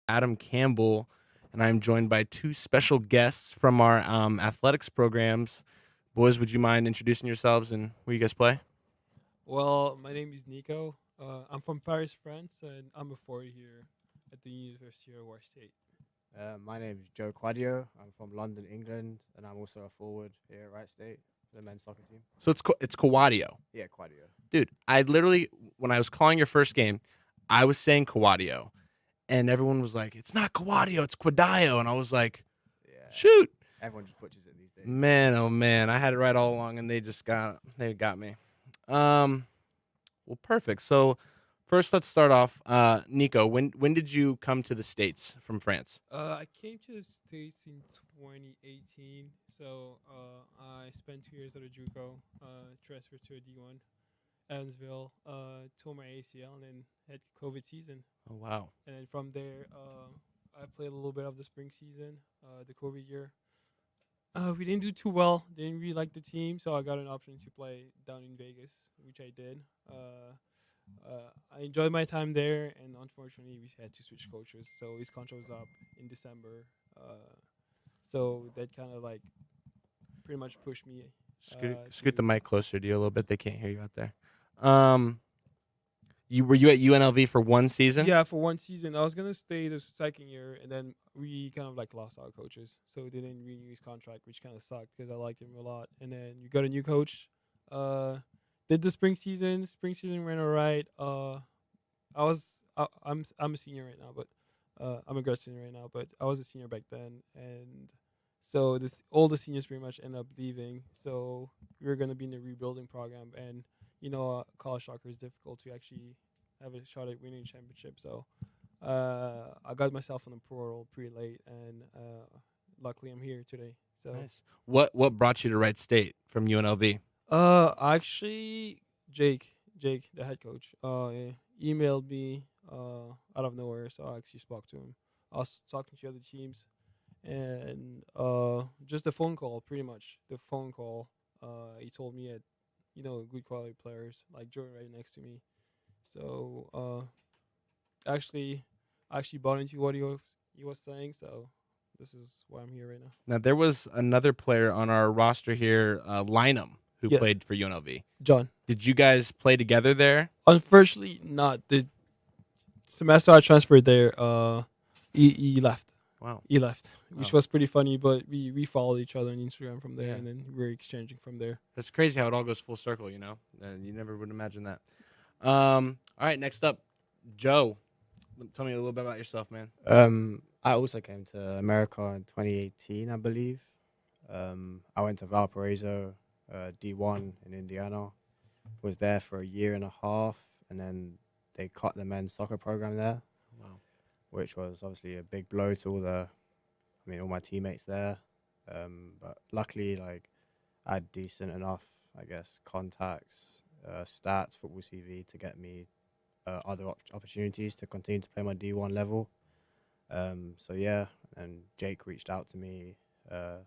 Adam Campbell, and I'm joined by two special guests from our athletics programs. Boys, would you mind introducing yourselves and where you guys play? Well, my name is Nico. I'm from Paris, France, and I'm a forward here at the University of Wright State. My name is Joe Quadio. I'm from London, England, and I'm also a forward here at Wright State, the men's soccer team. So it's Kouadio, Yeah, Quadio. dude. I literally when I was calling your first game, I was saying Kouadio, and everyone was like, "It's not Kouadio, it's Quadio," and I was like, Yeah, "Shoot, everyone just butchers it these days. man, oh man, I had it right all along, and they got me." Um, well, perfect. So first, let's start off. Nico, when did you come to the States from France? I came to the States in 2018, so I spent 2 years at a JUCO, transferred to a D1, Evansville, tore my ACL, and then had COVID season. Oh wow. And then from there, I played a little bit of the spring season, the COVID year. We didn't do too well. Didn't really like the team, so I got an option to play down in Vegas, which I did. I enjoyed my time there, and unfortunately, we had to switch coaches. So his contract was up in December. So that kind of like pretty much pushed me. Scoot the To mic closer to you a little bit. They can't hear you out there. Um, you at UNLV for one season? Yeah, for one season, I was gonna stay the second year, and then we kind of like lost our coaches, so we didn't renew his contract, which kind of sucked because I liked him a lot. And then you got a new coach. Uh, did the spring season? Spring season went alright. I'm a senior right now, but I'm a grad student right now, but I was a senior back then, and so this all the seniors pretty much end up leaving. So we were gonna be in the rebuilding program, and college soccer is difficult to actually have a shot at winning a championship. So I got myself on the portal pretty late, and luckily I'm here today. So Nice. What brought you to Wright State from UNLV? actually, Jake, the head coach, emailed me out of nowhere, so I actually spoke to him. I was talking to other teams, and just the phone call, pretty much the phone call. He told me that good quality players like Jordan right next to me. So actually, I actually bought into what he was saying. So this is why I'm here right now. Now there was another player on our roster here, Lynham, who Yes, played for UNLV. John. Did you guys play together there? Unfortunately, not the semester I transferred there. He left. Wow. He left, which Wow. was pretty funny. But we followed each other on Instagram from there, Yeah. and then we were exchanging from there. That's crazy how it all goes full circle, you know? And you never would imagine that. All right, next up, Joe. Tell me a little bit about yourself, man. I also came to America in 2018, I believe. I went to Valparaiso, D1 in Indiana. Was there for a year and a half, and then they cut the men's soccer program there, Wow. which was obviously a big blow to all my teammates there. But luckily, like, I had decent enough, I guess, contacts, stats, football CV to get me other opportunities to continue to play my D1 level. So yeah, and Jake reached out to me uh,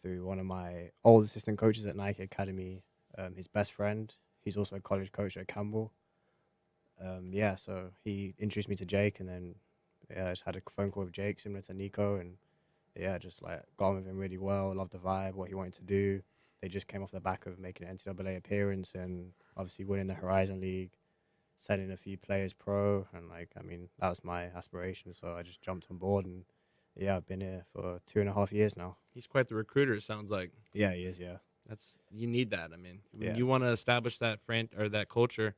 through one of my old assistant coaches at Nike Academy, his best friend. He's also a college coach at Campbell. Yeah, so he introduced me to Jake, and then I just had a phone call with Jake, similar to Nico, and yeah, just like got on with him really well. Loved the vibe, what he wanted to do. They just came off the back of making an NCAA appearance and obviously winning the Horizon League, sending a few players pro, and that was my aspiration. So I just jumped on board, and yeah, I've been here for 2.5 years now. He's quite the recruiter, it sounds like. Yeah, he is. Yeah, You need that. I mean, when yeah, you want to establish that or that culture,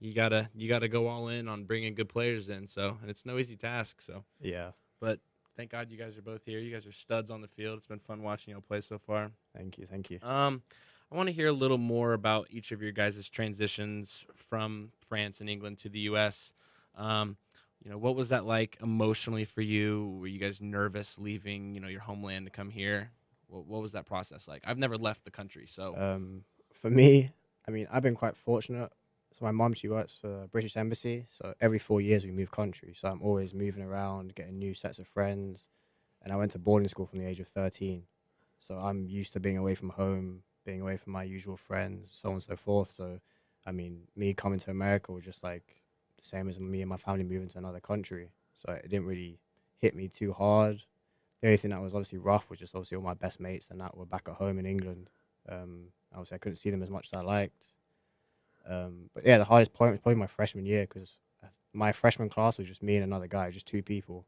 you gotta go all in on bringing good players in. So, and it's no easy task. So, yeah. but thank God you guys are both here. You guys are studs on the field. It's been fun watching you play so far. Thank you. I want to hear a little more about each of your guys' transitions from France and England to the U.S. What was that like emotionally for you? Were you guys nervous leaving, your homeland to come here? What was that process like? I've never left the country, so For me, I've been quite fortunate. So my mum, she works for the British Embassy. So every 4 years we move country. So I'm always moving around, getting new sets of friends. And I went to boarding school from the age of 13. So I'm used to being away from home, being away from my usual friends, so on and so forth. So, me coming to America was just like the same as me and my family moving to another country. So it didn't really hit me too hard. The only thing that was obviously rough was just obviously all my best mates and that were back at home in England. Obviously I couldn't see them as much as I liked. But yeah, the hardest point was probably my freshman year because my freshman class was just me and another guy, just two people.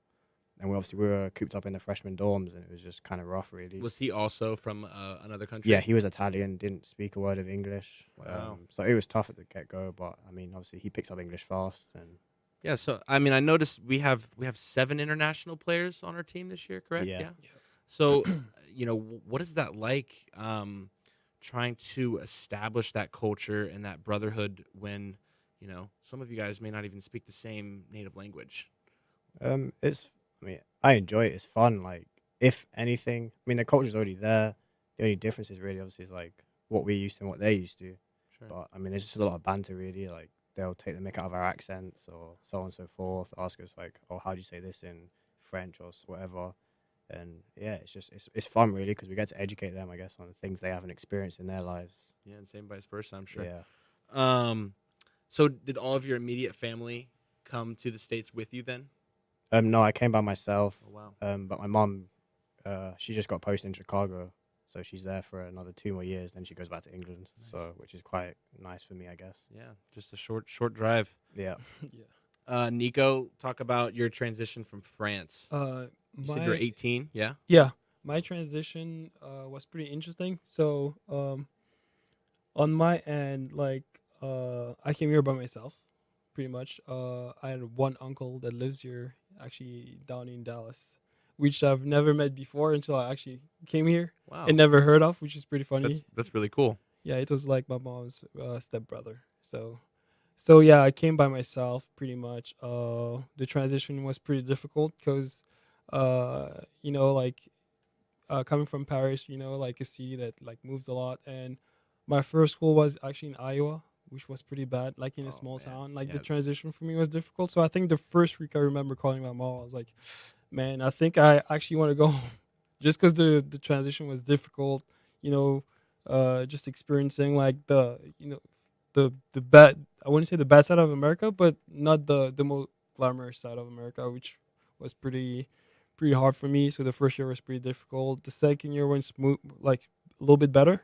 And we were cooped up in the freshman dorms, and it was just kind of rough, really. Was he also from another country? Yeah, he was Italian, didn't speak a word of English. Wow. So it was tough at the get-go, but I mean, obviously he picks up English fast. And Yeah, so I mean, I noticed we have 7 international players on our team this year, correct? Yeah. So, what is that like? Trying to establish that culture and that brotherhood when some of you guys may not even speak the same native language. I mean, I enjoy it. It's fun. Like, if anything, I mean, the culture's already there. The only difference is really obviously is like what we're used to and what they're used to. Sure. But I mean, there's just a lot of banter really. Like they'll take the mick out of our accents or so on and so forth. Ask us like, oh, how do you say this in French or whatever? And yeah, it's fun really because we get to educate them, I guess, on the things they haven't experienced in their lives. Yeah, and same vice versa, I'm sure. Yeah. So did all of your immediate family come to the States with you then? No, I came by myself. Oh, wow. But my mum, she just got posted in Chicago, so she's there for another 2 more years. Then she goes back to England, Nice. so which is quite nice for me, I guess. Yeah, just a short drive. Yeah. Yeah. Nico, talk about your transition from France. You said you're My 18, yeah? yeah, my transition was pretty interesting. So on my end, like I came here by myself, pretty much. I had one uncle that lives here, actually down in Dallas, which I've never met before until I actually came here Wow. and never heard of, which is pretty funny. That's really cool. Yeah, it was like my mom's stepbrother. So yeah, I came by myself pretty much. The transition was pretty difficult because, like coming from Paris, like a city that like moves a lot, and my first school was actually in Iowa, which was pretty bad, like in a Oh, small man. town. Like Yeah. the transition for me was difficult. So I think the first week I remember calling my mom. I was like, man, I think I actually want to go home, just because the transition was difficult. Just experiencing like the bad. I wouldn't say the bad side of America, but not the most glamorous side of America, which was pretty hard for me. So the first year was pretty difficult. The second year went smooth, like a little bit better,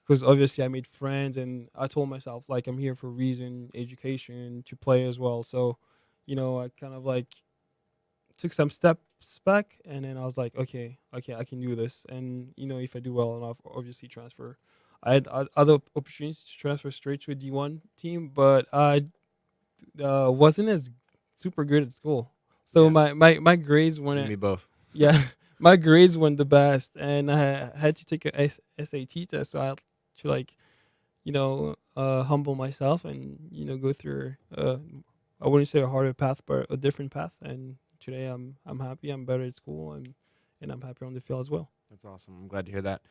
because obviously I made friends and I told myself like I'm here for a reason, education, to play as well. So, I kind of like took some steps back, and then I was like, okay, I can do this. And if I do well enough, obviously transfer. I had other opportunities to transfer straight to a D1 team, but I wasn't as super good at school. So Yeah. my grades You went and me both. yeah, my grades weren't the best, and I had to take a SAT test. So I had to like, humble myself and go through I wouldn't say a harder path, but a different path. And today I'm happy. I'm better at school, and I'm happy on the field as well. That's awesome. I'm glad to hear that.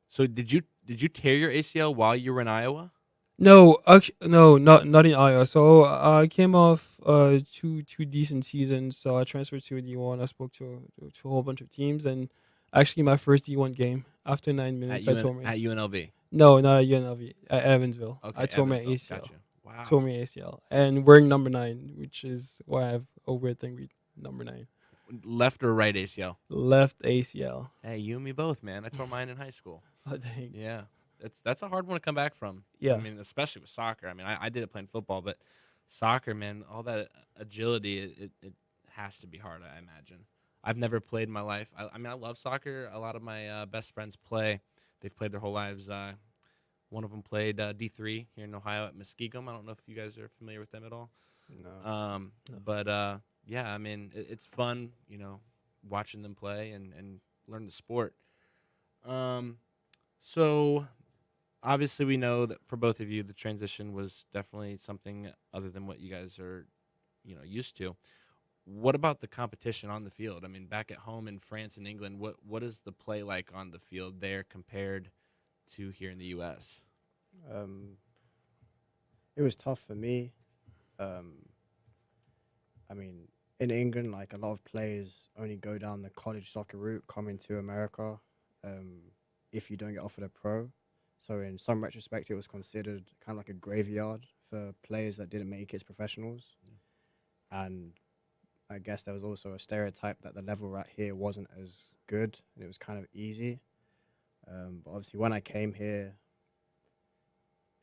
So did you tear your ACL while you were in Iowa? No, actually, no, not in Iowa. So I came off two decent seasons. So I transferred to a D1. I spoke to a whole bunch of teams, and actually my first D1 game after 9 minutes, I tore my At UNLV. no, not at UNLV, at Evansville. Okay, I tore my Evansville. ACL. Gotcha. Wow. Tore my ACL, and wearing number 9, which is why I have a weird thing with number 9. Left or right ACL? Left ACL. Hey, you and me both, man. I tore mine in high school. Oh dang. Yeah, that's a hard one to come back from. Yeah. I mean, especially with soccer. I mean, I did it playing football, but soccer, man, all that agility, it has to be hard, I imagine. I've never played in my life. I mean, I love soccer. A lot of my best friends play. They've played their whole lives. One of them played D3 here in Ohio at Muskegum. I don't know if you guys are familiar with them at all. No. No. But yeah, I mean, it's fun, watching them play and learn the sport. So obviously we know that for both of you, the transition was definitely something other than what you guys are, used to. What about the competition on the field? I mean, back at home in France and England, what is the play like on the field there compared to here in the U.S.? It was tough for me. I mean, in England, like a lot of players only go down the college soccer route coming to America. If you don't get offered a pro. So in some retrospect, it was considered kind of like a graveyard for players that didn't make it as professionals. And I guess there was also a stereotype that the level right here wasn't as good and it was kind of easy. But obviously, when I came here,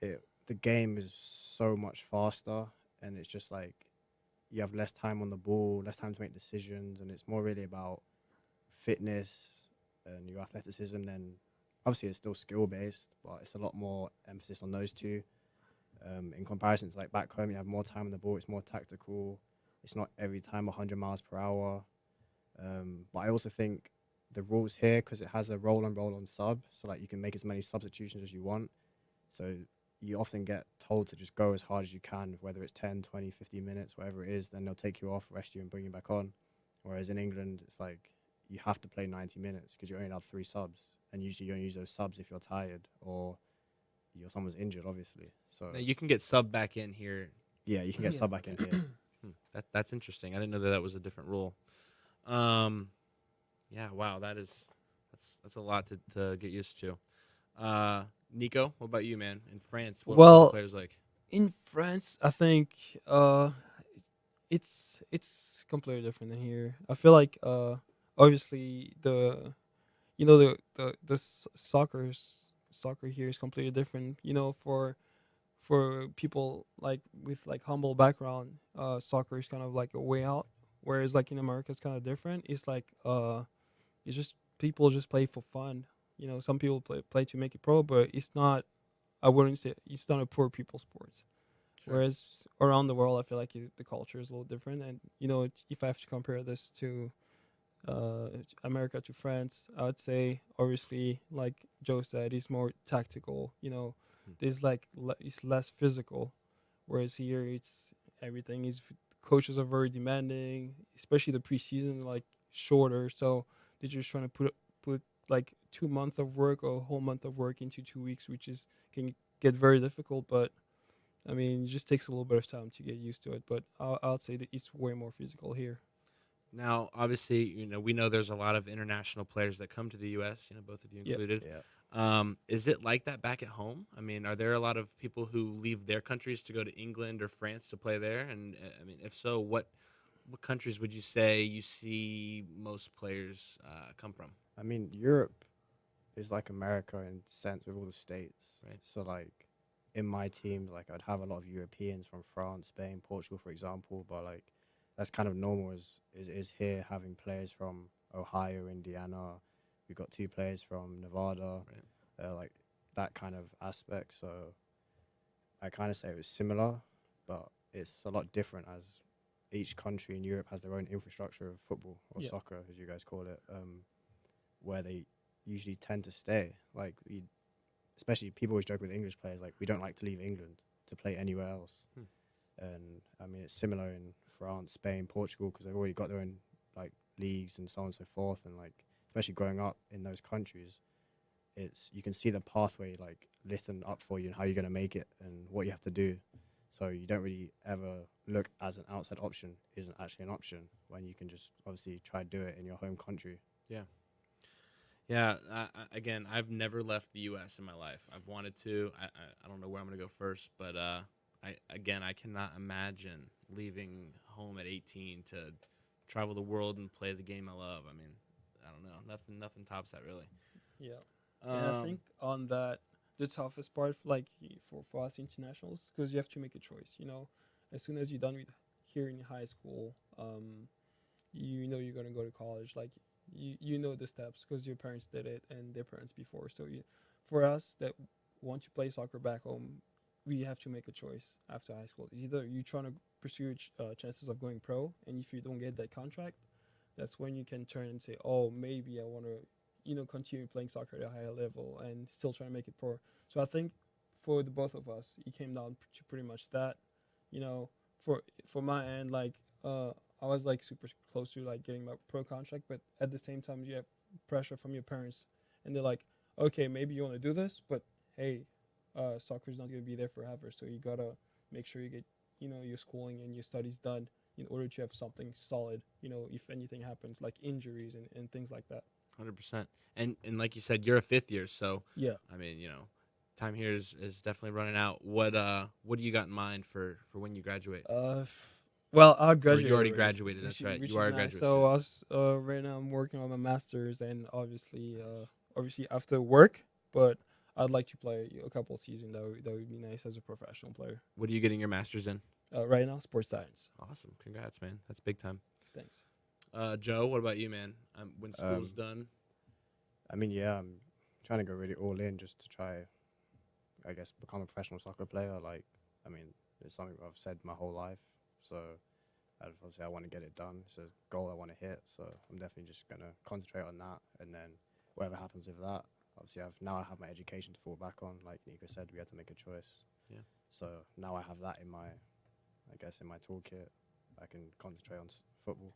the game is so much faster, and it's just like you have less time on the ball, less time to make decisions, and it's more really about fitness and your athleticism. Then obviously it's still skill based, but it's a lot more emphasis on those two. In comparison to like back home, you have more time on the ball. It's more tactical. It's not every time 100 miles per hour. But I also think the rules here, because it has a roll on sub, so like you can make as many substitutions as you want. So you often get told to just go as hard as you can, whether it's 10, 20, 15 minutes, whatever it is, then they'll take you off, rest you, and bring you back on. Whereas in England, it's like you have to play 90 minutes because you only have 3 subs. And usually you don't use those subs if you're tired or someone's injured, obviously. So Now, you can get sub back in here. yeah, you can get sub back in here. That's interesting. I didn't know that was a different rule. Yeah, wow, that's a lot to get used to. Nico, what about you, man? In France, what are the players like? In France, I think it's completely different than here. I feel like obviously soccer here is completely different. For people like with like humble background, soccer is kind of like a way out. Whereas like in America, it's kind of different. It's like it's just people just play for fun. Some people play to make it pro, but it's not. I wouldn't say it's not a poor people sports. Sure. Whereas around the world, I feel like the culture is a little different. And if I have to compare this to America to France, I would say obviously, like Joe said, it's more tactical. There's like it's less physical, whereas here it's everything is. Coaches are very demanding, especially the preseason, like shorter. So they're just trying to put like 2 months of work or a whole month of work into 2 weeks, which can get very difficult. But I mean, it just takes a little bit of time to get used to it. But I'd say that it's way more physical here. Now, obviously, we know there's a lot of international players that come to the U.S., both of you included. Yeah. Is it like that back at home? I mean, are there a lot of people who leave their countries to go to England or France to play there? And I mean, if so, what countries would you say you see most players come from? I mean, Europe is like America in sense with all the states. Right. So like in my team, like I'd have a lot of Europeans from France, Spain, Portugal, for example. But like that's kind of normal is here having players from Ohio, Indiana. We've got 2 players from Nevada, Right. like that kind of aspect. So I kind of say it was similar, but it's a lot different as each country in Europe has their own infrastructure of football or soccer, as you guys call it, where they usually tend to stay. Like, especially people always joke with English players, like we don't like to leave England to play anywhere else. And I mean, it's similar in France, Spain, Portugal, because they've already got their own like leagues and so on and so forth, and like. Especially growing up in those countries, you can see the pathway like written up for you and how you're going to make it and what you have to do. So you don't really ever look as an outside option isn't actually an option when you can just obviously try to do it in your home country. Yeah. Again, I've never left the U.S. in my life. I've wanted to. I don't know where I'm going to go first, but I cannot imagine leaving home at 18 to travel the world and play the game I love. I mean, I don't know. Nothing tops that, really. Yeah. And I think on that, the toughest part, like for us internationals, because you have to make a choice. As soon as you're done with here in high school, you're gonna go to college. Like you know the steps because your parents did it and their parents before. So for us that want to play soccer back home, we have to make a choice after high school. It's either you're trying to pursue chances of going pro, and if you don't get that contract, that's when you can turn and say, oh, maybe I want to, continue playing soccer at a higher level and still try to make it pro. So I think for the both of us, it came down to pretty much that. For my end, like I was like super close to like getting my pro contract, but at the same time, you have pressure from your parents, and they're like, okay, maybe you want to do this, but hey, soccer's not going to be there forever, so you gotta make sure you get your schooling and your studies done in order to have something solid, if anything happens, like injuries and things like that. 100%. And like you said, you're a 5th year, so yeah. I mean, time here is definitely running out. What do you got in mind for when you graduate? Well, I Or graduated. you already graduated. That's right. Which You is are a nice. graduate So student. I was, right now I'm working on my masters, and obviously after work. But I'd like to play a couple of seasons. That would be nice as a professional player. What are you getting your master's in? Right now, sports science. Awesome. Congrats, man. That's big time. Thanks. Joe, what about you, man? When school's done, I mean, yeah, I'm trying to go really all in just to try, I guess, become a professional soccer player. Like, I mean, it's something I've said my whole life. So, obviously, I want to get it done. It's a goal I want to hit. So, I'm definitely just going to concentrate on that. And then whatever happens with that, obviously, I have my education to fall back on. Like Nico said, we had to make a choice. Yeah. So, now I have that in my, I guess, in my toolkit. I can concentrate on football.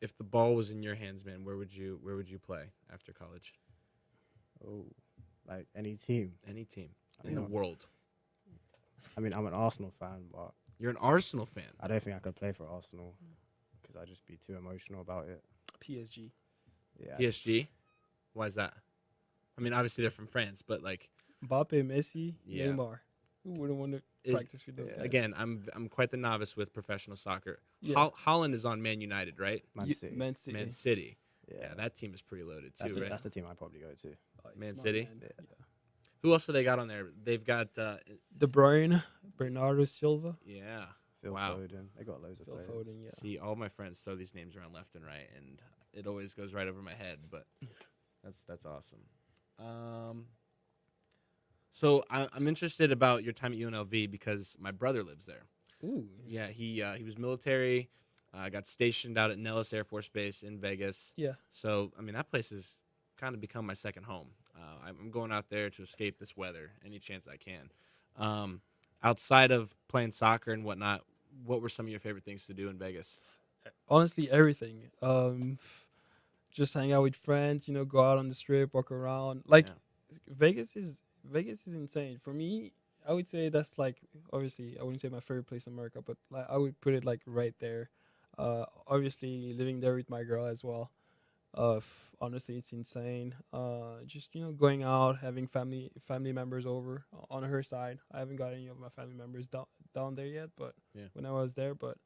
if the ball was in your hands, man, where would you play after college? Oh, like any team. Any team I in the mean, world. I mean, I'm an Arsenal fan, but You're an Arsenal fan. I don't think I could play for Arsenal because I'd just be too emotional about it. PSG. Yeah. PSG. Why is that? I mean, obviously they're from France, but like Mbappe, Messi, Yeah. Neymar. Who wouldn't want to Is- practice with those guys? again, I'm quite the novice with professional soccer. Yeah. Holland is on Man United, right? Man City. Man City. Man City. Yeah, Yeah, that team is pretty loaded too, that's the, right? that's the team I'd probably go to. Oh, he's Man my City? man. Yeah. Yeah. Who else do they got on there? They've got De Bruyne, Bernardo Silva, yeah. Phil Wow. Foden. They got loads of Phil players. Foden. Yeah. See, all my friends throw these names around left and right, and it always goes right over my head. But that's awesome. So I'm interested about your time at UNLV because my brother lives there. Ooh. Yeah, he was military. Got stationed out at Nellis Air Force Base in Vegas. Yeah. So I mean, that place has kind of become my second home. I'm going out there to escape this weather any chance I can. Outside of playing soccer and whatnot, what were some of your favorite things to do in Vegas? Honestly, everything. Just hang out with friends. Go out on the strip, walk around. Like, Yeah. Vegas is insane. For me, I would say that's like, obviously I wouldn't say my favorite place in America, but like I would put it like right there. Obviously living there with my girl as well. Honestly, it's insane. Just going out, having family members over on her side. I haven't got any of my family members down there yet, but Yeah. when I was there, but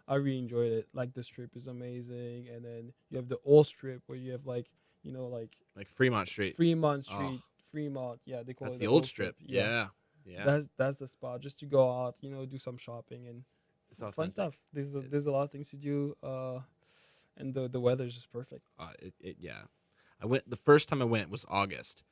I really enjoyed it. Like the strip is amazing, and then you have the old strip where you have like Like Fremont Street. Fremont Oh. Street, Fremont. Yeah, they call That's it the old strip. Yeah. Yeah. That's the spot just to go out, do some shopping and It's fun authentic. stuff. There's a lot of things to do, and the weather's just perfect. Yeah. I went the first time I went was August,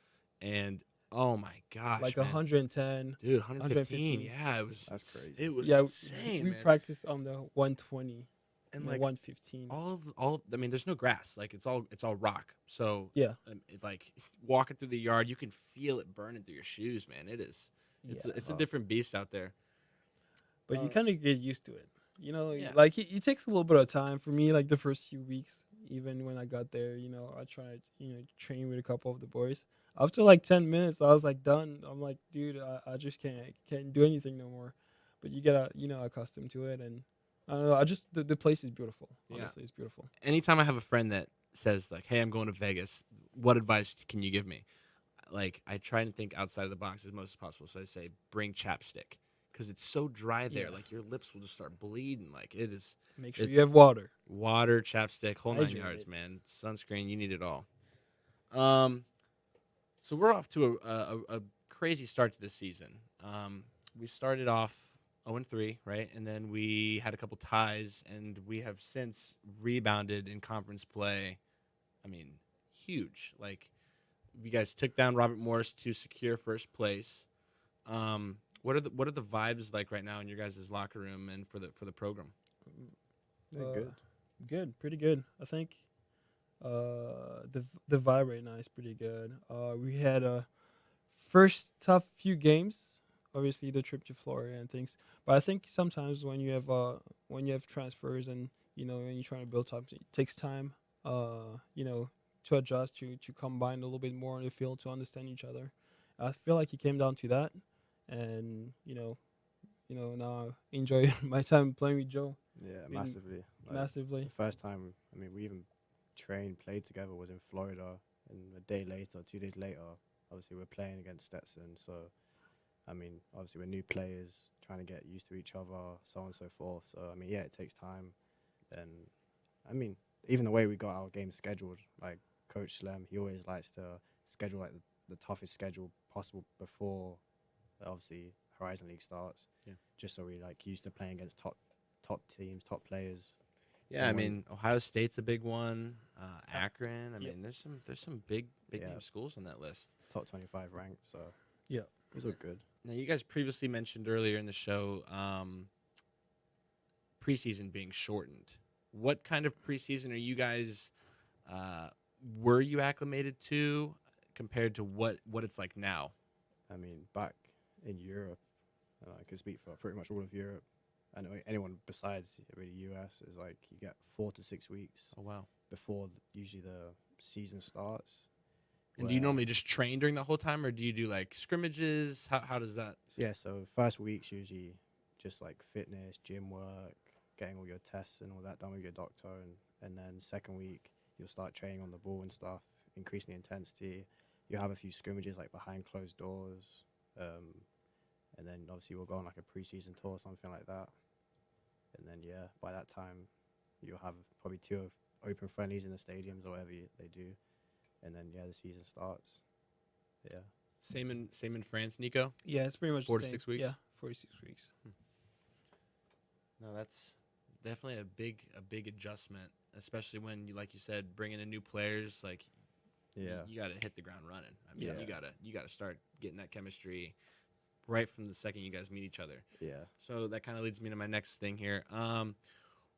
and oh my gosh, Like man. 110. Dude, 115. 115. Yeah, it was. That's crazy. It was Yeah, insane, we man. practice on the 120 And and like 115. all. I mean, there's no grass. Like it's all rock. So Yeah. it's like walking through the yard, you can feel it burning through your shoes, man. It is. It's Yeah. a tough. different beast out there. But you Uh, kind of get used to it. Yeah. Like it takes a little bit of time for me. Like the first few weeks, even when I got there, I tried, train with a couple of the boys. After like 10 minutes, I was like done. I'm like, dude, I just can't do anything no more. But you get accustomed to it, and I don't know. I just the place is beautiful. Yeah. Honestly, it's beautiful. Anytime I have a friend that says like, "Hey, I'm going to Vegas. What advice can you give me?" Like I try and think outside of the box as much as possible. So I say, bring chapstick because it's so dry there. Yeah. Like your lips will just start bleeding. Like it is Make sure It's- you have water. water, chapstick, whole 9 Hydrated. yards, man. Sunscreen, you need it all. So we're off to a crazy start to this season. We started off 0-3, right? And then we had a couple ties, and we have since rebounded in conference play. I mean, huge. Like, you guys took down Robert Morris to secure first place. What are the vibes like right now in your guys' locker room and for the program? They're Uh, good. Good, pretty good. I think the vibe right now is pretty good. We had a first tough few games, obviously the trip to Florida and things. But I think sometimes when you have transfers and when you're trying to build something, it takes time. To adjust, to combine a little bit more on the field to understand each other. I feel like it came down to that, and now I enjoy my time playing with Joe Yeah, mean, massively. Like, massively. The first time, I mean, we even played together was in Florida, and a day later, 2 days later, obviously we're playing against Stetson. So I mean, obviously we're new players trying to get used to each other, so on and so forth. So I mean, yeah, it takes time, and I mean, even the way we got our games scheduled, like Coach Slem, he always likes to schedule like the toughest schedule possible before, obviously Horizon League starts. Yeah. Just so we like used to playing against top teams, top players. Yeah, So I when- mean, Ohio State's a big one. Akron. I Yep. mean, there's some big Yeah. name schools on that list. top 25 ranked. So Yeah. it was all good. Now, you guys previously mentioned earlier in the show preseason being shortened. What kind of preseason are you guys? Were you acclimated to compared to what it's like now? I mean, back in Europe, I can speak for pretty much all of Europe. I know anyone besides really US is like you get 4 to 6 weeks Oh wow! before usually the season starts. And do you where- normally just train during the whole time, or do you do like scrimmages? How does that? Yeah, so first week's usually just like fitness, gym work, getting all your tests and all that done with your doctor, and then second week you'll start training on the ball and stuff, increasing the intensity. You'll have a few scrimmages like behind closed doors, and then obviously we'll go on like a preseason tour or something like that. And then yeah, by that time you'll have probably 2 open friendlies in the stadiums or whatever they do, and then yeah, the season starts. Yeah. Same in France, Nico. Yeah, it's pretty much 4 the to same. 6 weeks? Yeah, 4 to 6 weeks. No, that's definitely a big adjustment, especially when you, like you said, bringing in new players. Like, Yeah. you got to hit the ground running. I mean, Yeah. you gotta start getting that chemistry right from the second you guys meet each other. Yeah. So that kind of leads me to my next thing here.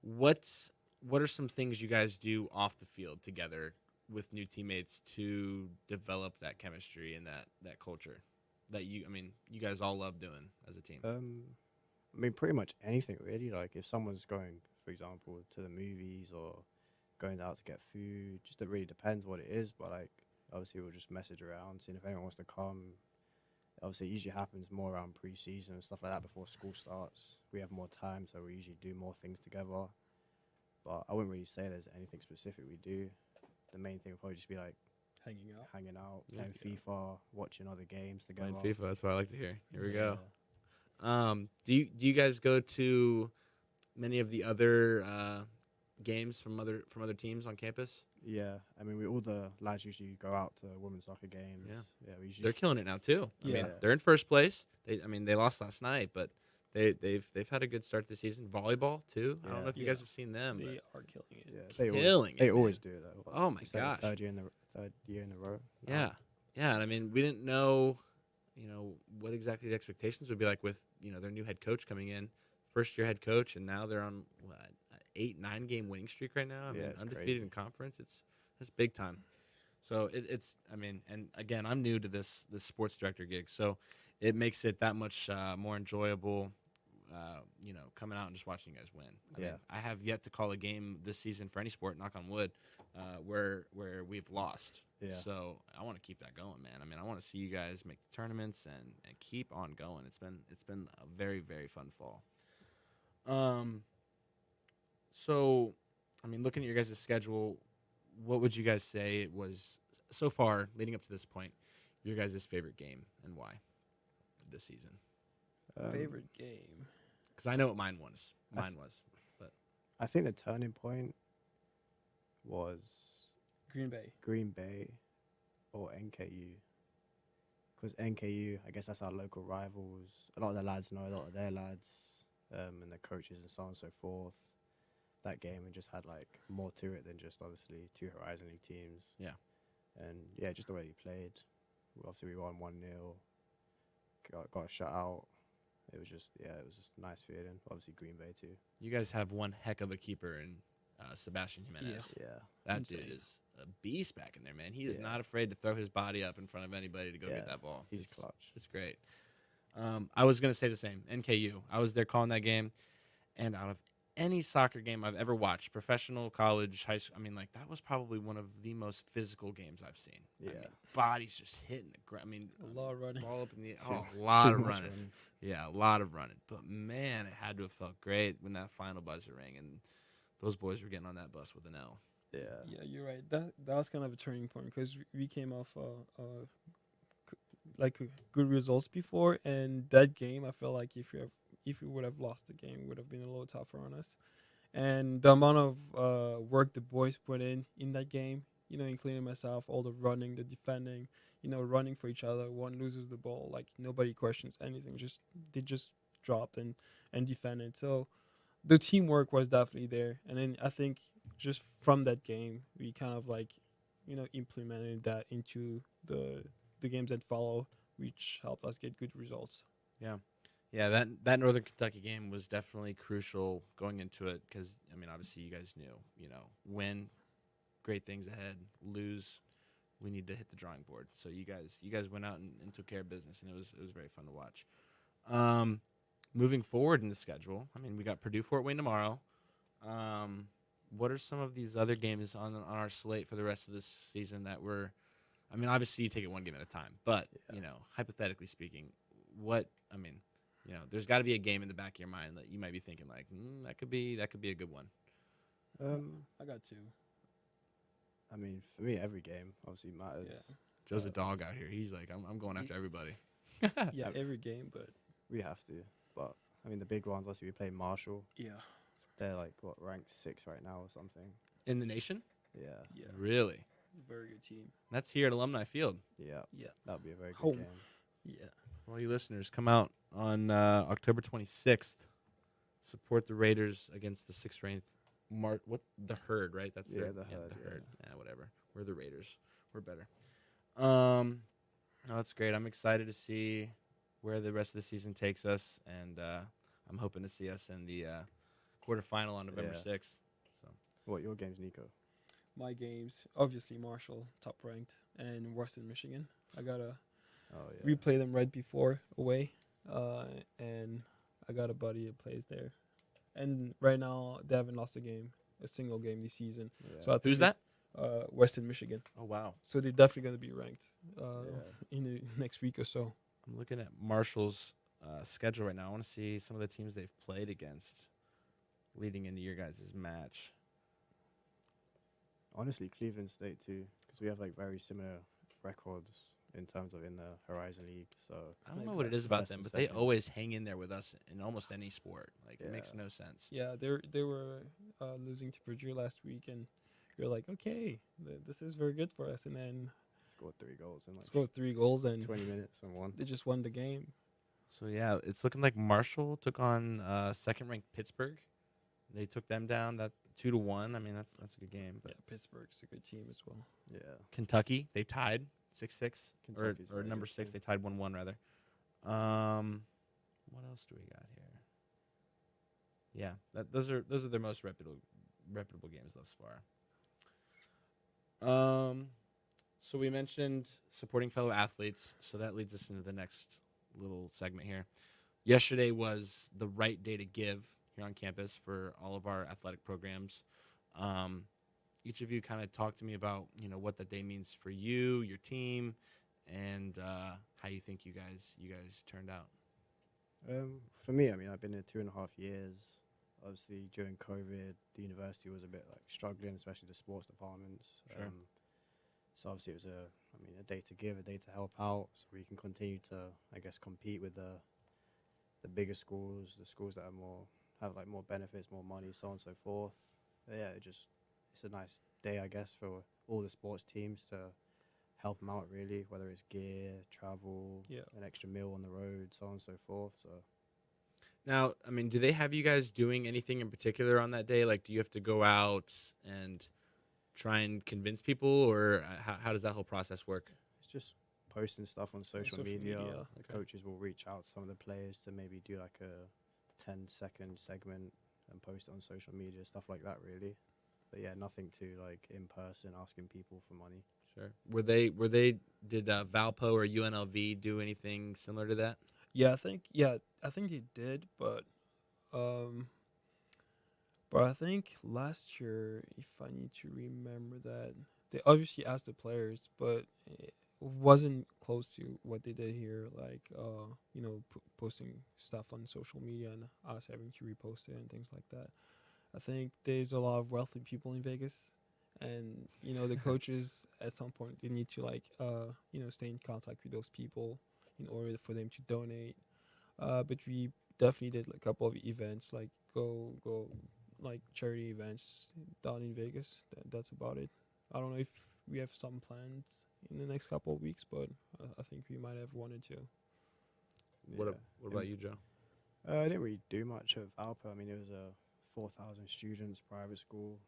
What are some things you guys do off the field together with new teammates to develop that chemistry and that culture that you guys all love doing as a team? I mean, pretty much anything really. Like if someone's going, for example, to the movies or going out to get food, just it really depends what it is. But like, obviously, we'll just message around, seeing if anyone wants to come. Obviously, it usually happens more around pre-season and stuff like that before school starts. We have more time, so we usually do more things together. But I wouldn't really say there's anything specific we do. The main thing would probably just be like Hanging out. Yeah. playing FIFA, watching other games together. Playing FIFA, that's what I like to hear. Here we go. Yeah. Do you guys go to many of the other games from other teams on campus? Yeah, I mean, all the lads usually go out to women's soccer games. Yeah. We usually They're killing it now too. I mean, Yeah. they're in first place. They lost last night, but they've had a good start this season. Volleyball too. I don't know if you Yeah. guys have seen them. They But are killing it. Yeah, Killing they it, always man. do that. Oh my It's like gosh. the third year in a row. Yeah, yeah. And I mean, we didn't know, what exactly the expectations would be like with their new head coach coming in, first year head coach, and now they're on what 8-9 game winning streak right now. I mean, it's undefeated crazy. in conference. It's big time. So it's I mean, and again, I'm new to this sports director gig, so it makes it that much more enjoyable. Coming out and just watching you guys win. I mean, Yeah. I have yet to call a game this season for any sport, knock on wood, where we've lost. Yeah. So I want to keep that going, man. I mean, I want to see you guys make the tournaments and keep on going. It's been a very, very fun fall. So, I mean, looking at your guys' schedule, what would you guys say it was so far leading up to this point? Your guys' favorite game and why this season? Favorite game. Because I know what mine was. But I think the turning point was Green Bay. Green Bay or NKU. Because NKU, I guess that's our local rivals. A lot of the lads know a lot of their lads, and the coaches and so on and so forth. That game and just had like more to it than just obviously 2 Horizon League teams. Yeah. And yeah, just the way he played. Obviously we won 1-0. Got a shutout. It was just a nice feeling. Obviously Green Bay too. you guys have one heck of a keeper in Sebastian Jimenez. Yeah. That Insane. dude is a beast back in there, man. He is Yeah. not afraid to throw his body up in front of anybody to go get Yeah, that ball. He's It's clutch. It's great. I was going to say the same. NKU. I was there calling that game, and out of any soccer game I've ever watched, professional, college, high school, I mean, like, that was probably one of the most physical games I've seen. I Yeah. mean, bodies just hitting the ground. I mean, A lot of running. ball up in the Too- a lot too of much running. Yeah, a lot of running. But, man, it had to have felt great when that final buzzer rang, and those boys were getting on that bus with an L. Yeah. Yeah, you're right. That was kind of a turning point because we came off like good results before, and that game I felt like if we would have lost the game, it would have been a little tougher on us. And the amount of work the boys put in that game, including myself, all the running, the defending, running for each other. One loses the ball, like nobody questions anything. Just they just dropped and defended. So the teamwork was definitely there. And then I think just from that game, we kind of like, implemented that into the games that follow, which helped us get good results. Yeah. Yeah, that Northern Kentucky game was definitely crucial going into it because, I mean, obviously you guys knew, win, great things ahead, lose, we need to hit the drawing board. So you guys went out and took care of business, and it was very fun to watch. Moving forward in the schedule, I mean, we got Purdue Fort Wayne tomorrow. What are some of these other games on our slate for the rest of this season that we're, I mean, obviously you take it one game at a time, but, hypothetically speaking, there's got to be a game in the back of your mind that you might be thinking like, that could be a good one. I got two. I mean, for me, every game obviously matters. Yeah. Joe's a dog out here. He's like, I'm going after everybody. Yeah, every game, but We have to. But, I mean, the big ones, obviously, we play Marshall. yeah. They're, like, ranked 6 right now or something. In the nation? Yeah. Yeah. Really? Very good team. That's here at Alumni Field. Yeah. Yeah. That'll be a very good Home. game. Yeah. All you listeners, come out on October 26th. Support the Raiders against the 6th-ranked the Herd, right? That's Yeah, their, the Herd, The yeah. Herd. Yeah, whatever. We're the Raiders. We're better. No, that's great. I'm excited to see where the rest of the season takes us, and I'm hoping to see us in the quarterfinal on November Yeah. 6th. So What, your game's Nico? My games, obviously Marshall, top ranked, and Western Michigan. I gotta Oh, yeah. replay them right before away, and I got a buddy that plays there. And right now they haven't lost a single game this season. Yeah. So I think who's that? Western Michigan. Oh wow. So they're definitely gonna be ranked Yeah. in the next week or so. I'm looking at Marshall's schedule right now. I want to see some of the teams they've played against leading into your guys' match. Honestly, Cleveland State too, because we have like very similar records in terms of in the Horizon League. So I don't know what it is about First them, and but they second. always hang in there with us in almost any sport. Like it makes Yeah. no sense. Yeah, they were losing to Purdue last week, and you're like, okay, this is very good for us. And then scored 3 goals in like scored 3 goals, and 20 minutes and won. they just won the game. So yeah, it's looking like Marshall took on second-ranked Pittsburgh. They took them down that 2-1. I mean, that's a good game. But Yeah, Pittsburgh's a good team as well. Yeah. Kentucky, they tied 6-6, Kentucky's or very number good 6, team. they tied 1-1 rather. What else do we got here? Yeah, those are their most reputable games thus far. So we mentioned supporting fellow athletes, so that leads us into the next little segment here. Yesterday was the right day to give here on campus for all of our athletic programs. Each of you kind of talk to me about what that day means for you, your team, and how you think you guys turned out. For me, I mean, I've been here 2.5 years. Obviously, during COVID, the university was a bit like struggling, especially the sports departments. Sure. So obviously, it was a day to give, a day to help out, so we can continue to, I guess, compete with the bigger schools, the schools that have like more benefits, more money, so on and so forth. But yeah, it's a nice day, I guess, for all the sports teams to help them out, really, whether it's gear, travel, an extra meal on the road, so on and so forth. So Now, I mean, do they have you guys doing anything in particular on that day? Like, do you have to go out and try and convince people, or how does that whole process work? it's just posting stuff on social media. The okay. coaches will reach out to some of the players to maybe do like a 10-second segment and post it on social media, stuff like that, really. But yeah, nothing to like in person asking people for money. Sure. Did Valpo or UNLV do anything similar to that? Yeah, I think they did, but I think last year, if I need to remember that, they obviously asked the players, but it wasn't close to what they did here, like posting stuff on social media and us having to repost it and things like that. I think there's a lot of wealthy people in Vegas, and the coaches at some point they need to like stay in contact with those people in order for them to donate. But we definitely did like, a couple of events, like go like charity events down in Vegas. That's about it. I don't know if we have some plans in the next couple of weeks, but I think we might have one or two. What Yeah. what about you, Joe? I didn't really do much of Alpa. I mean, it was a 4,000 students private school.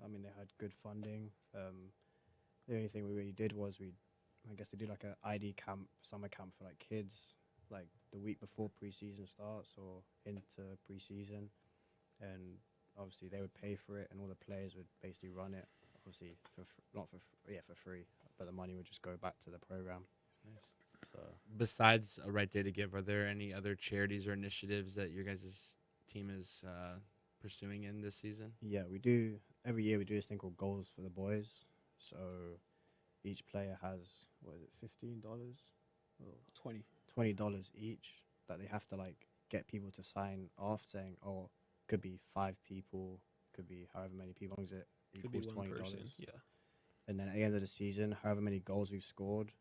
I mean, they had good funding. The only thing we really did was I guess they do like a ID camp, summer camp for like kids, like the week before preseason starts or into preseason, and obviously they would pay for it, and all the players would basically run it. Obviously, not for for free, but the money would just go back to the program. Nice. So Besides a Right Day to Give, are there any other charities or initiatives that your guys' team is pursuing in this season? yeah, we do every year. We do this thing called Goals for the Boys. So each player has what is it, $15 or 20. $20 each that they have to like get people to sign off saying, oh, could be 5 people, could be however many people, as long as it Could be equals one $20. person. Yeah. And then at the end of the season, however many goals we've scored,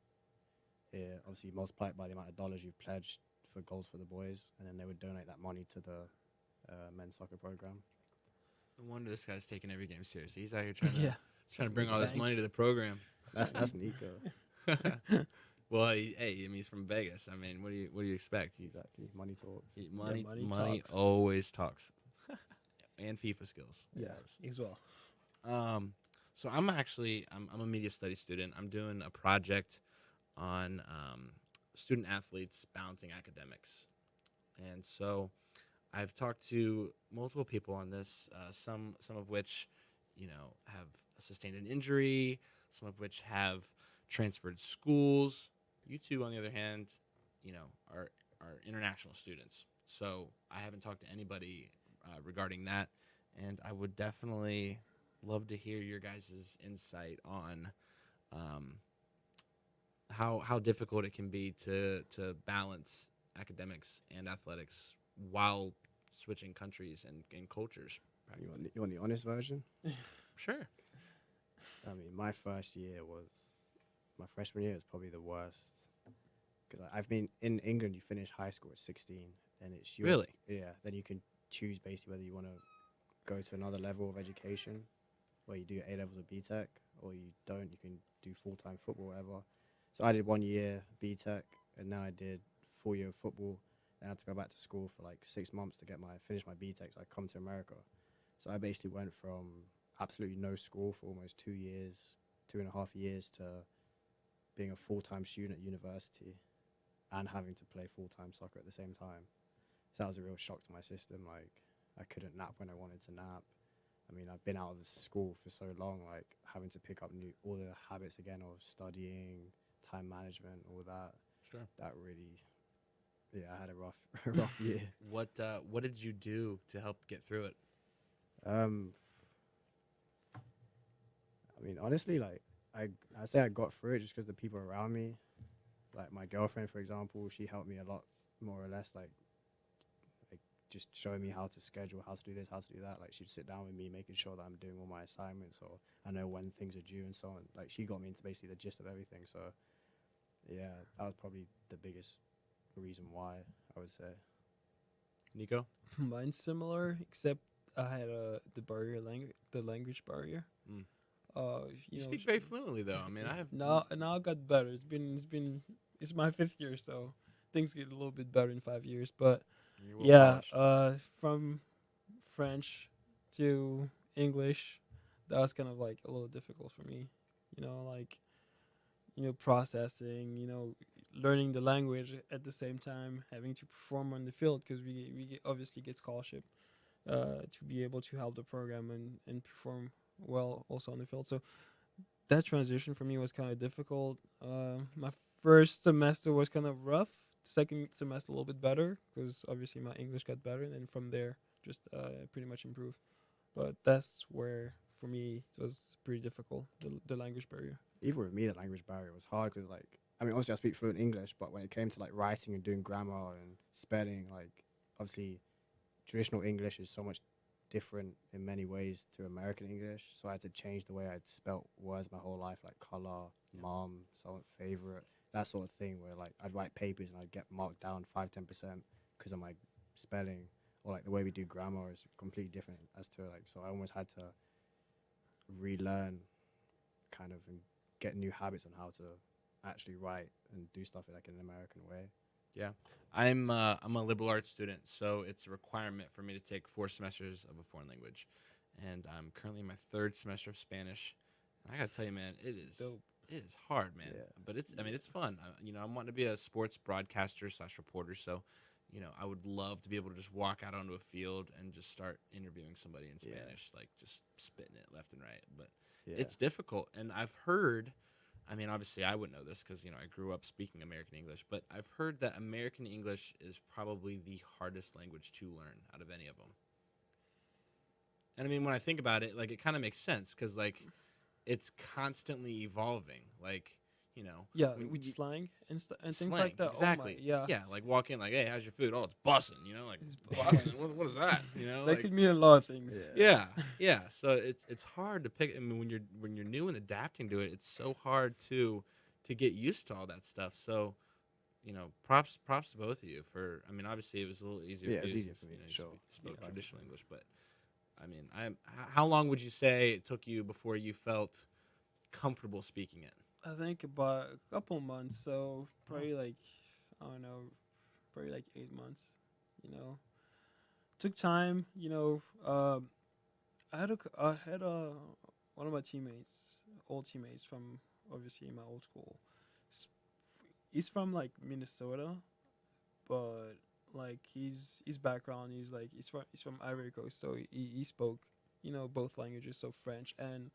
obviously multiply it by the amount of dollars you've pledged for Goals for the Boys, and then they would donate that money to the men's soccer program. No wonder this guy's taking every game seriously. He's out here trying to Yeah. trying to bring all this Thank money to the program. That's Nico. Well, he's from Vegas. I mean, what do you expect? Exactly. Money talks. Money money talks. always talks, and FIFA skills. Yeah. As well. So I'm a media studies student. I'm doing a project on student athletes balancing academics, and so I've talked to multiple people on this. Some of which, have sustained an injury. Some of which have transferred schools. You two, on the other hand, are international students. So I haven't talked to anybody regarding that, and I would definitely love to hear your guys' insight on how difficult it can be to balance academics and athletics while switching countries and cultures. You want the honest version? Sure. I mean, my freshman year was probably the worst. Because I've been in England, you finish high school at 16, and it's your, Really? Yeah. Then you can choose basically whether you want to go to another level of education, where you do A levels of BTEC, or you don't. You can do full-time football, whatever. So I did 1 year BTEC, and then I did 4 year of football. Then I had to go back to school for like 6 months to finish my BTEC. So I come to America. So I basically went from absolutely no school for almost 2 years, 2.5 years, to being a full-time student at university and having to play full-time soccer at the same time. So that was a real shock to my system. Like, I couldn't nap when I wanted to nap. I mean, I've been out of the school for so long, like having to pick up all the habits again of studying, time management, all that. Sure. That really, I had a rough year. What did you do to help get through it? I mean, honestly, like I say I got through it just because the people around me, like my girlfriend, for example, she helped me a lot, more or less, like just showing me how to schedule, how to do this, how to do that. Like, she'd sit down with me, making sure that I'm doing all my assignments, or I know when things are due and so on. Like, she got me into basically the gist of everything. So, yeah, that was probably the biggest reason why, I would say. Nico? Mine's similar, except I had the language barrier. Mm. You know, speak very fluently, though. I mean, I have now it got better. It's my 5th year, so things get a little bit better in 5 years. But you're well yeah, polished. from French to English, that was kind of like a little difficult for me. Processing, learning the language at the same time, having to perform on the field, because we obviously get scholarship to be able to help the program and perform well also on the field. So that transition for me was kind of difficult. My first semester was kind of rough. Second semester a little bit better, because obviously my English got better, and from there just pretty much improved. But that's where for me it was pretty difficult, the language barrier. Even with me, the language barrier was hard because, like, I mean, obviously I speak fluent English, but when it came to like writing and doing grammar and spelling, like, obviously traditional English is so much different in many ways to American English. So I had to change the way I'd spelt words my whole life, like color, mom, someone favorite, that sort of thing. Where like I'd write papers and I'd get marked down 5-10% because of my spelling, or like the way we do grammar is completely different as to like. So I almost had to relearn, kind of, and get new habits on how to actually write and do stuff like in an American way. Yeah, I'm a liberal arts student, so it's a requirement for me to take 4 semesters of a foreign language, and I'm currently in my 3rd semester of Spanish. And I gotta tell you, man, it is Dope. it is hard, man. Yeah. But it's fun. I'm wanting to be a sports broadcaster / reporter, so I would love to be able to just walk out onto a field and just start interviewing somebody in Spanish, like just spitting it left and right. But it's difficult, and I've heard. I mean, obviously, I wouldn't know this because, I grew up speaking American English, but I've heard that American English is probably the hardest language to learn out of any of them. And, I mean, when I think about it, like, it kind of makes sense because, like, it's constantly evolving. Like, Yeah, with slang and things slang, like that. exactly. Oh my, yeah. Yeah, like, walk in, like, hey, how's your food? Oh, it's bussin', like, It's bussin'? What is that? That Like, could mean a lot of things. yeah. So it's hard to pick. I mean, when you're new and adapting to it, it's so hard to get used to all that stuff. So, props to both of you for. I mean, obviously it was a little easier. Yeah, for it's you easier since, for me, you sure. spoke Yeah. traditional English, but I mean, how long would you say it took you before you felt comfortable speaking it? I think about a couple months, so probably like, I don't know, probably like 8 months, Took time, I had one of my old teammates from, obviously, my old school. He's from like Minnesota, but like his background, he's from Ivory Coast, so he spoke, both languages, so French and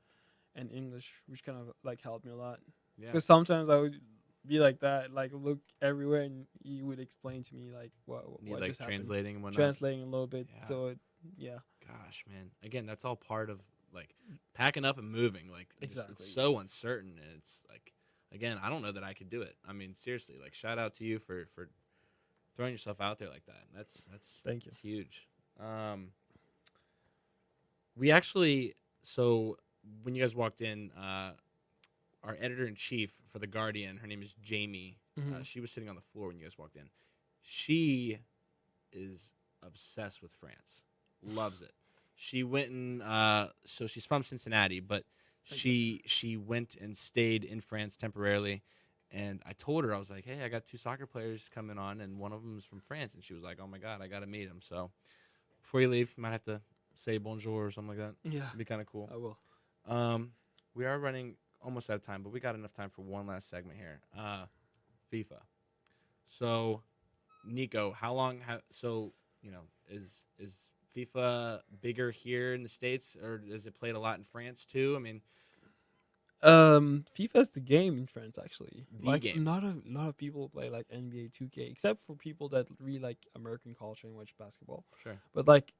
English, which kind of like helped me a lot. Yeah. Because sometimes I would be like that, like look everywhere, and he would explain to me like what Need like just happened. translating and whatnot. Translating a little bit. Yeah. So Gosh, man. Again, that's all part of like packing up and moving. Like Exactly. it's so uncertain, and it's like, again, I don't know that I could do it. I mean, seriously, like shout out to you for throwing yourself out there like that. That's Thank you. It's huge. We actually, so when you guys walked in, our editor-in-chief for The Guardian, her name is Jamie. Mhm. She was sitting on the floor when you guys walked in. She is obsessed with France. Loves it. She went and, so she's from Cincinnati, but she went and stayed in France temporarily. And I told her, I was like, hey, I got 2 soccer players coming on, and one of them is from France. And she was like, oh, my God, I got to meet him. So before you leave, you might have to say bonjour or something like that. Yeah, It'd be kind of cool. I will. We are running almost out of time, but we got enough time for one last segment here. FIFA. So, Nico, how long is FIFA bigger here in the States, or does it played a lot in France too? I mean, FIFA's the game in France, actually. The game. Not a lot of people play like NBA 2K, except for people that really like American culture and watch basketball. sure. But like,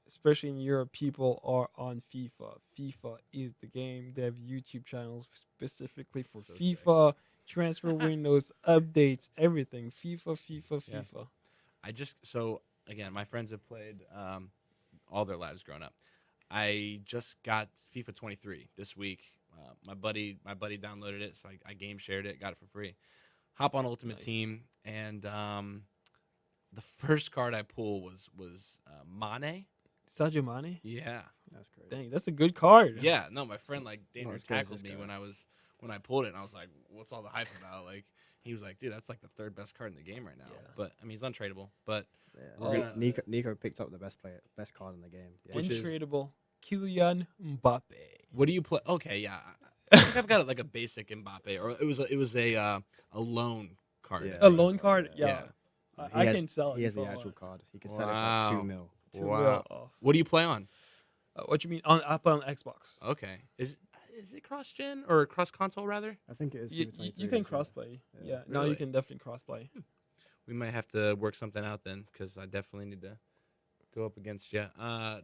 especially in Europe, people are on FIFA. FIFA is the game. They have YouTube channels specifically for So FIFA, transfer windows, updates, everything. FIFA. Yeah. So again, my friends have played all their lives growing up. I just got FIFA 23 this week. My buddy downloaded it, so I game shared it, got it for free. Hop on Ultimate Nice. Team, and the first card I pulled was Mane. Sadio Mane? Yeah, That's crazy. Dang, that's a good card. yeah. No, my friend Daniel as good as tackled this me guy. when I pulled it, and I was like, "What's all the hype about?" Like, he was like, "Dude, that's like the 3rd best card in the game right now." Yeah. But I mean, he's untradeable. But Yeah. We're gonna- Nico picked up the best card in the game. Yeah. Which is- Untradeable. Kylian Mbappe. what do you play? Okay, yeah. I think I've got like a basic Mbappe, or it was a loan card. Yeah. A loan card? Yeah. Yeah. Yeah. I has- can sell it. He has the for actual what? card. He can sell it for Wow. like 2 mil. Wow. What do you play on? What you mean? I play on Xbox. Okay, is it cross gen or cross console rather? I think it is. You, FIFA you 23 can as well. crossplay. Yeah. Yeah. No, Really? you can definitely crossplay. We might have to work something out then, because I definitely need to go up against you.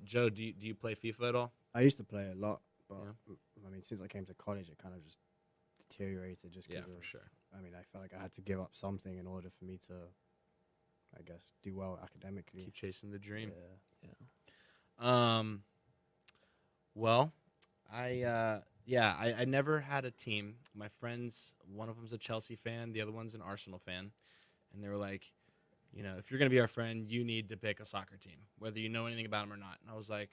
Joe, do you play FIFA at all? I used to play a lot, but Yeah. I mean, since I came to college, it kind of just deteriorated. Just Yeah, because for sure. I mean, I felt like I had to give up something in order for me to, I guess, do well academically. Keep chasing the dream. Yeah. Um, well, I never had a team. My friends, one of them's a Chelsea fan, the other one's an Arsenal fan, and they were like, if you're gonna be our friend, you need to pick a soccer team, whether you know anything about them or not. And I was like,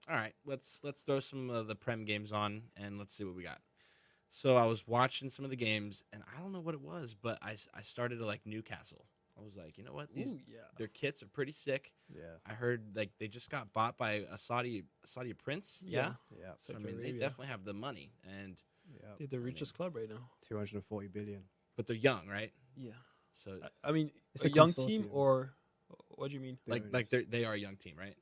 all right, let's throw some of the Prem games on and let's see what we got. So I was watching some of the games, and I don't know what it was, but I started to like Newcastle. I was like, you know what, Ooh, yeah. their kits are pretty sick. Yeah. I heard like they just got bought by a Saudi prince. Yeah. Yeah. So I Saudi mean, they Arabia. definitely have the money, and Yeah. They're the richest club right now. 240 billion. but they're young, right? Yeah. So I mean, It's a a young team, consortium. or what do you mean? The like they are a young team, right?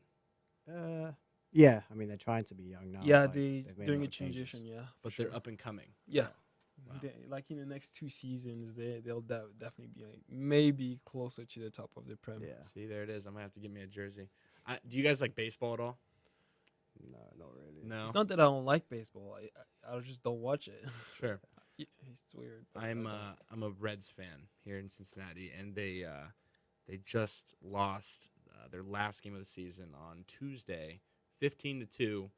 Yeah. I mean, they're trying to be young now. Yeah, like, they they've made during lot a of changes. transition. Yeah, for But sure. they're up and coming. Yeah. Wow. Like in the next 2 seasons, they'll definitely be like, maybe closer to the top of the Prem. Yeah. See, there it is. I'm gonna have to get me a jersey. Do you guys like baseball at all? No, not really. No. It's not that I don't like baseball. I just don't watch it. Sure. It's weird. but I'm I don't. I'm a Reds fan here in Cincinnati, and they just lost their last game of the season on Tuesday, 15-2,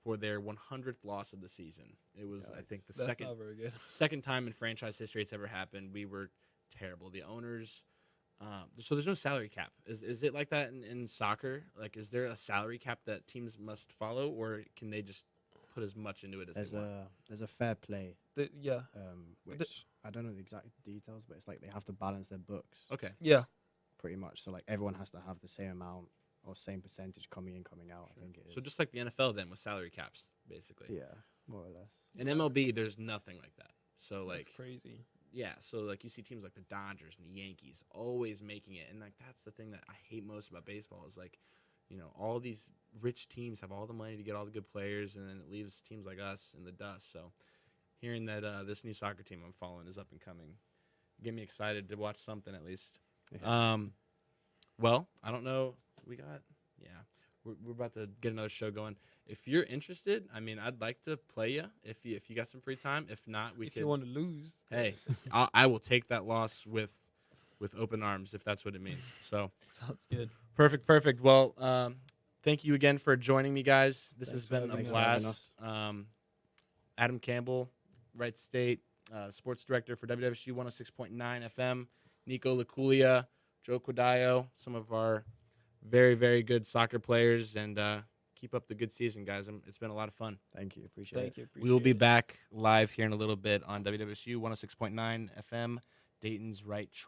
for their 100th loss of the season. It was, I think, the That's not very good. second time in franchise history it's ever happened. We were terrible. The owners. So there's no salary cap. Is it like that in soccer? Like, is there a salary cap that teams must follow, or can they just put as much into it as they want? There's a fair play, Yeah. which the- I don't know the exact details, but it's like they have to balance their books Okay. Yeah. pretty much. So like everyone has to have the same amount or same percentage coming in, coming out. I think it is. So just like the NFL then with salary caps, basically. yeah, more or less. In MLB, there's nothing like that. So That's like, crazy. yeah, so like you see teams like the Dodgers and the Yankees always making it, and like that's the thing that I hate most about baseball is like, all these rich teams have all the money to get all the good players, and then it leaves teams like us in the dust. So hearing that this new soccer team I'm following is up and coming, get me excited to watch something at least. Yeah. Well, I don't know. We're about to get another show going. If you're interested, I mean, I'd like to play you if you got some free time. If not, we If could. you want to lose, Hey, I will take that loss with open arms if that's what it means. So sounds good. perfect. Well, thank you again for joining me, guys. This Thanks has been for a having blast. Adam Campbell, Wright State, sports director for WWSU 106.9 FM. Nico Likulia, Joe Kouadio, some of our very, very good soccer players, and keep up the good season, guys. It's been a lot of fun. Thank you. Appreciate Thank it. you. We will be appreciate it. back live here in a little bit on WWSU 106.9 FM, Dayton's Wright